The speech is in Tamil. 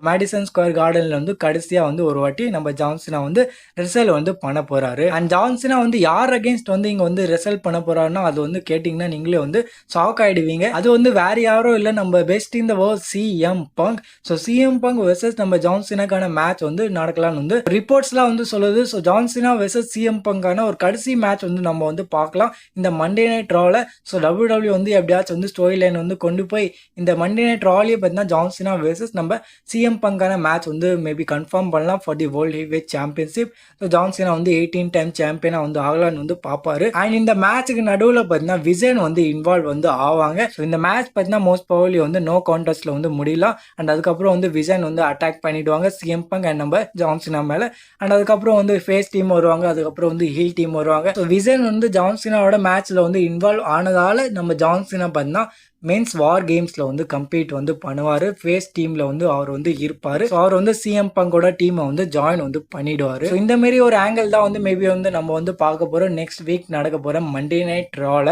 மேடிசன் ஸ்கொயர் கார்டன்ல வந்து கடைசியா வந்து ஒரு வாட்டி நம்ம ஜான்சினா வந்து ரிசல்ட் வந்து பண்ண போறாரு. அண்ட் ஜான்சினா வந்து யார் அகைன்ஸ்ட் வந்து இங்க வந்து ரிசல்ட் பண்ண போறாருன்னா அது வந்து கேட்டீங்கன்னா நீங்களே வந்து ஷாக் ஆயிடுவீங்க. அது வந்து வேற யாரும் இல்ல, நம்ம best in the world CM bunk. So CM bunk versus நம்ம ஜான்சினாக்கான மேட்ச் வந்து நடக்கலாம்னு வந்து ரிப்போர்ட்ஸ்லாம் வந்து சொல்லுது. ஸோ ஜான்சினா வெர்சஸ் சிஎம் பங்கான ஒரு கடைசி மேட்ச் வந்து நம்ம வந்து பார்க்கலாம் இந்த மண்டே நைட் ரால. ஸோ WWE வந்து எப்படியாச்சும் வந்து ஸ்டோரி லைன் வந்து கொண்டு போய் இந்த மண்டே நைட் ராலேயே பார்த்தீங்கன்னா ஜான்சினா வெர்சஸ் நம்ம சிஎம் பங்கான மேட்ச் வந்து மேபி கன்ஃபார்ம் பண்ணலாம் for the world heavyweight championship. So John Cena வந்து 18 டைம் சாம்பியனா வந்து ஆகலான்னு வந்து பார்ப்பாரு. அண்ட் இந்த மேட்சுக்கு நடுவில் பார்த்தீங்கன்னா விஜயன் வந்து இன்வால்வ் வந்து ஆவாங்க. ஸோ இந்த மேட்ச் பார்த்தீங்கன்னா மோஸ்ட் ப்ராபபிலி வந்து நோ கான்டெஸ்ட்ல வந்து முடியலாம். அண்ட் அதுக்கப்புறம் வந்து விஜயன் வந்து அட்டாக் பண்ணிடுவாங்க சிஎம் பங்க் அண்ட் நம்ம ஜான்சினா மேல. அண்ட் அதுக்கப்புறம் வந்து ஃபேஸ் டீம் வருவாங்க, அதுக்கப்புறம் வந்து ஹீல் டீம் வருவாங்க. ஸோ விஜயன் வந்து ஜான்சினாவோட மேட்ச்ல வந்து இன்வால்வ் ஆனதால நம்ம ஜான்சினா பார்த்தீங்கன்னா மென்ஸ் வார் கேம்ஸ்ல வந்து கம்ப்ளீட் வந்து பண்ணுவாரு. ஃபேஸ் டீம்ல வந்து அவர் வந்து இருப்பாரு. ஸோ அவர் வந்து சிஎம் பங்கோட டீமை வந்து ஜாயின் வந்து பண்ணிடுவாரு. ஸோ இந்த மாதிரி ஒரு ஆங்கிள் தான் வந்து மேபி வந்து நம்ம வந்து பார்க்க போறோம் நெக்ஸ்ட் வீக் நடக்க போற மண்டே நைட் ரால.